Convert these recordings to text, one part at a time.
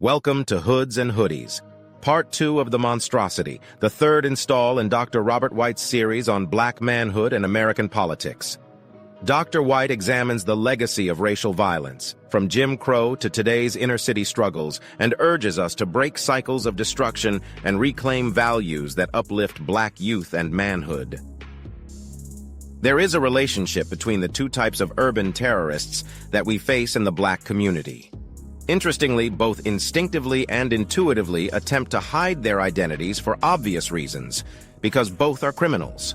Welcome to Hoods and Hoodies, Part 2 of the Monstrosity, the third install in Dr. Robert White's series on Black manhood and American politics. Dr. White examines the legacy of racial violence, from Jim Crow to today's inner-city struggles, and urges us to break cycles of destruction and reclaim values that uplift Black youth and manhood. There is a relationship between the two types of urban terrorists that we face in the Black community. Interestingly, both instinctively and intuitively attempt to hide their identities for obvious reasons, because both are criminals.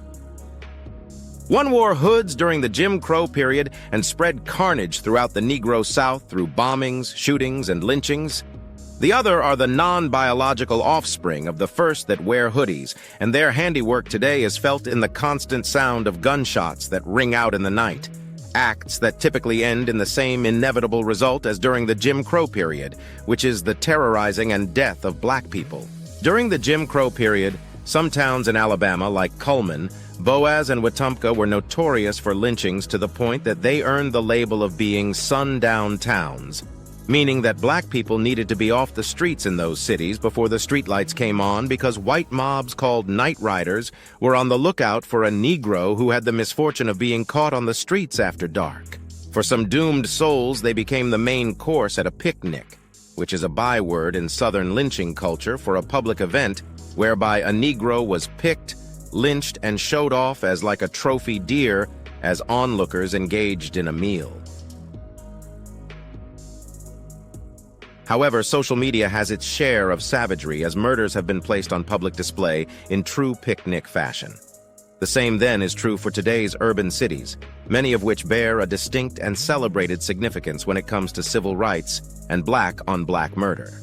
One wore hoods during the Jim Crow period and spread carnage throughout the Negro South through bombings, shootings, and lynchings. The other are the non-biological offspring of the first that wear hoodies, and their handiwork today is felt in the constant sound of gunshots that ring out in the night. Acts that typically end in the same inevitable result as during the Jim Crow period, which is the terrorizing and death of Black people. During the Jim Crow period, some towns in Alabama, like Cullman, Boaz, and Wetumpka, were notorious for lynchings to the point that they earned the label of being sundown towns, meaning that Black people needed to be off the streets in those cities before the streetlights came on because white mobs called night riders were on the lookout for a Negro who had the misfortune of being caught on the streets after dark. For some doomed souls, they became the main course at a picnic, which is a byword in Southern lynching culture for a public event whereby a Negro was picked, lynched, and showed off as like a trophy deer as onlookers engaged in a meal. However, social media has its share of savagery as murders have been placed on public display in true picnic fashion. The same then is true for today's urban cities, many of which bear a distinct and celebrated significance when it comes to civil rights and Black-on-Black murder.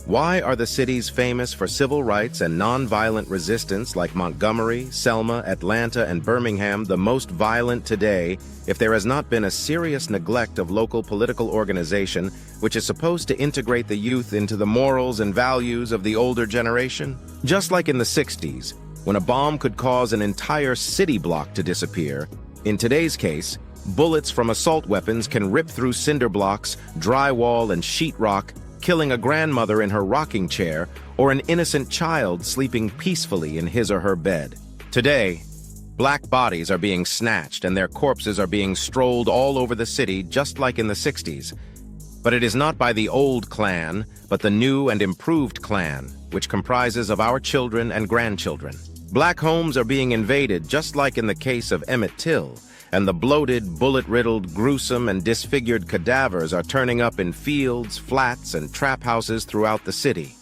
Why are the cities famous for civil rights and nonviolent resistance like Montgomery, Selma, Atlanta, and Birmingham the most violent today if there has not been a serious neglect of local political organization which is supposed to integrate the youth into the morals and values of the older generation? Just like in the 60s, when a bomb could cause an entire city block to disappear, in today's case, bullets from assault weapons can rip through cinder blocks, drywall, and sheetrock, killing a grandmother in her rocking chair or an innocent child sleeping peacefully in his or her bed. Today, Black bodies are being snatched and their corpses are being strolled all over the city just like in the 60s. But it is not by the old Klan, but the new and improved Klan, which comprises of our children and grandchildren. Black homes are being invaded just like in the case of Emmett Till, and the bloated, bullet-riddled, gruesome, and disfigured cadavers are turning up in fields, flats, and trap houses throughout the city.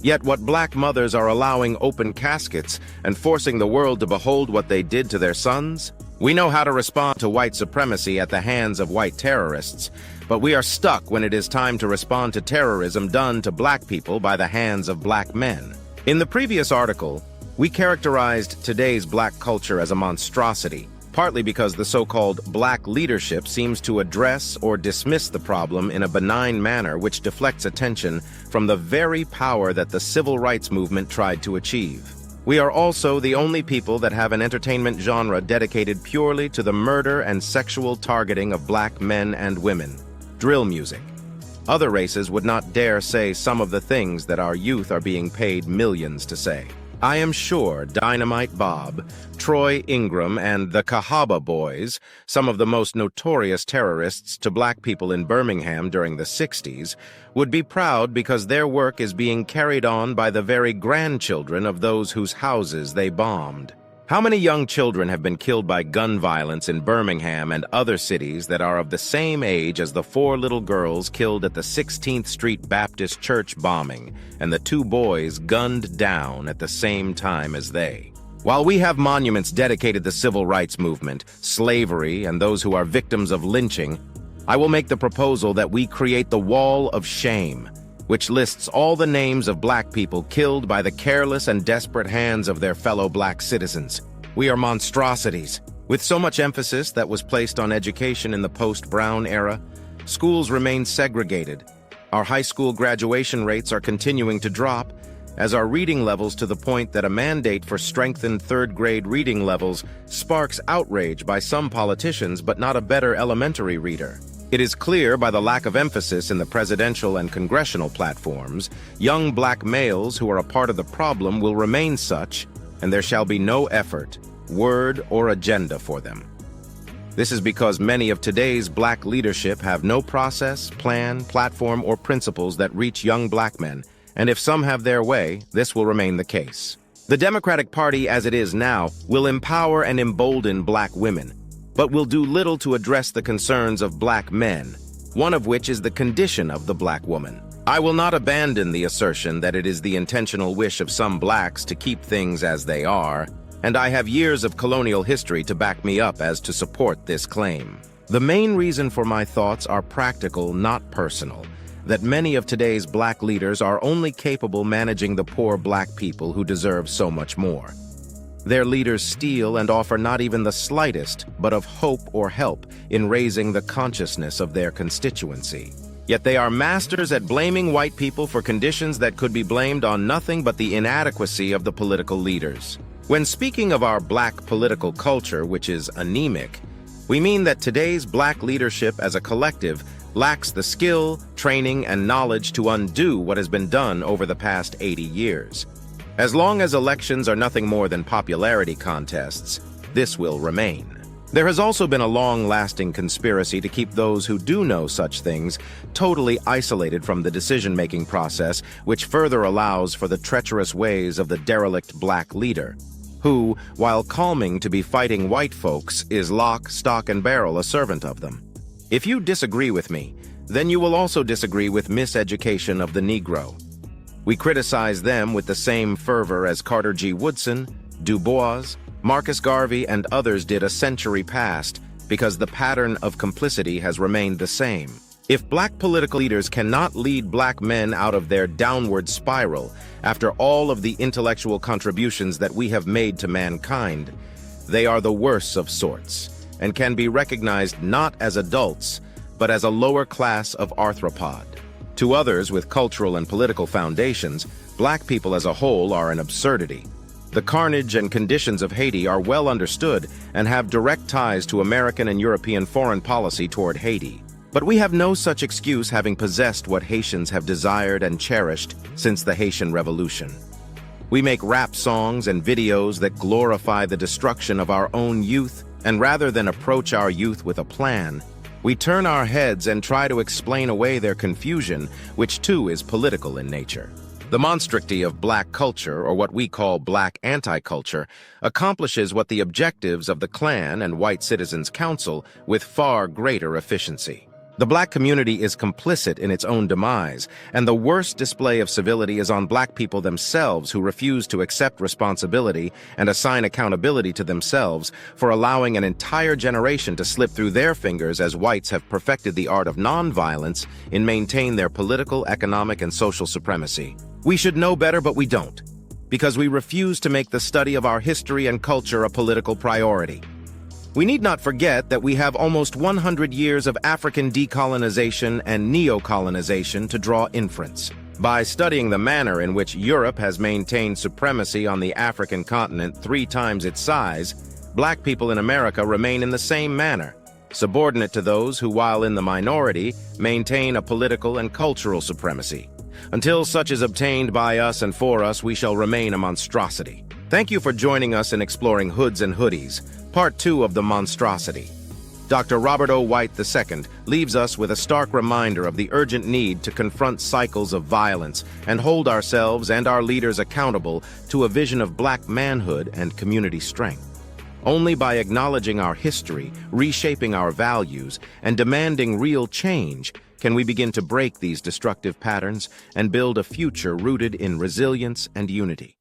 Yet what Black mothers are allowing open caskets and forcing the world to behold what they did to their sons? We know how to respond to white supremacy at the hands of white terrorists, but we are stuck when it is time to respond to terrorism done to Black people by the hands of Black men. In the previous article, we characterized today's Black culture as a monstrosity, partly because the so-called Black leadership seems to address or dismiss the problem in a benign manner which deflects attention from the very power that the civil rights movement tried to achieve. We are also the only people that have an entertainment genre dedicated purely to the murder and sexual targeting of Black men and women: drill music. Other races would not dare say some of the things that our youth are being paid millions to say. I am sure Dynamite Bob, Troy Ingram, and the Cahaba Boys, some of the most notorious terrorists to Black people in Birmingham during the 60s, would be proud because their work is being carried on by the very grandchildren of those whose houses they bombed. How many young children have been killed by gun violence in Birmingham and other cities that are of the same age as the 4 little girls killed at the 16th Street Baptist Church bombing and the 2 boys gunned down at the same time as they? While we have monuments dedicated to the civil rights movement, slavery, and those who are victims of lynching, I will make the proposal that we create the Wall of Shame, which lists all the names of Black people killed by the careless and desperate hands of their fellow Black citizens. We are monstrosities. With so much emphasis that was placed on education in the post-Brown era, schools remain segregated. Our high school graduation rates are continuing to drop, as are reading levels, to the point that a mandate for strengthened third-grade reading levels sparks outrage by some politicians but not a better elementary reader. It is clear by the lack of emphasis in the presidential and congressional platforms, young black males who are a part of the problem will remain such, and there shall be no effort, word, or agenda for them. This is because many of today's black leadership have no process, plan, platform, or principles that reach young black men, and if some have their way, this will remain the case. The Democratic Party, as it is now, will empower and embolden black women, but will do little to address the concerns of black men, one of which is the condition of the black woman. I will not abandon the assertion that it is the intentional wish of some blacks to keep things as they are, and I have years of colonial history to back me up as to support this claim. The main reason for my thoughts are practical, not personal, that many of today's black leaders are only capable managing the poor black people who deserve so much more. Their leaders steal and offer not even the slightest but of hope or help in raising the consciousness of their constituency. Yet they are masters at blaming white people for conditions that could be blamed on nothing but the inadequacy of the political leaders. When speaking of our black political culture, which is anemic, we mean that today's black leadership as a collective lacks the skill, training, and knowledge to undo what has been done over the past 80 years. As long as elections are nothing more than popularity contests, this will remain. There has also been a long-lasting conspiracy to keep those who do know such things totally isolated from the decision-making process, which further allows for the treacherous ways of the derelict black leader, who, while claiming to be fighting white folks, is lock, stock, and barrel a servant of them. If you disagree with me, then you will also disagree with miseducation of the Negro. We criticize them with the same fervor as Carter G. Woodson, Du Bois, Marcus Garvey, and others did a century past, because the pattern of complicity has remained the same. If black political leaders cannot lead black men out of their downward spiral after all of the intellectual contributions that we have made to mankind, they are the worst of sorts, and can be recognized not as adults, but as a lower class of arthropod. To others with cultural and political foundations, black people as a whole are an absurdity. The carnage and conditions of Haiti are well understood and have direct ties to American and European foreign policy toward Haiti. But we have no such excuse, having possessed what Haitians have desired and cherished since the Haitian Revolution. We make rap songs and videos that glorify the destruction of our own youth, and rather than approach our youth with a plan, we turn our heads and try to explain away their confusion, which too is political in nature. The monstrosity of black culture, or what we call black anti-culture, accomplishes what the objectives of the Klan and White Citizens Council with far greater efficiency. The black community is complicit in its own demise, and the worst display of civility is on black people themselves, who refuse to accept responsibility and assign accountability to themselves for allowing an entire generation to slip through their fingers as whites have perfected the art of nonviolence in maintain their political, economic, and social supremacy. We should know better, but we don't, because we refuse to make the study of our history and culture a political priority. We need not forget that we have almost 100 years of African decolonization and neocolonization to draw inference. By studying the manner in which Europe has maintained supremacy on the African continent 3 times its size, black people in America remain in the same manner, subordinate to those who, while in the minority, maintain a political and cultural supremacy. Until such is obtained by us and for us, we shall remain a monstrosity. Thank you for joining us in exploring Hoods and Hoodies, Part 2 of the Monstrosity. Dr. Robert O. White II leaves us with a stark reminder of the urgent need to confront cycles of violence and hold ourselves and our leaders accountable to a vision of black manhood and community strength. Only by acknowledging our history, reshaping our values, and demanding real change can we begin to break these destructive patterns and build a future rooted in resilience and unity.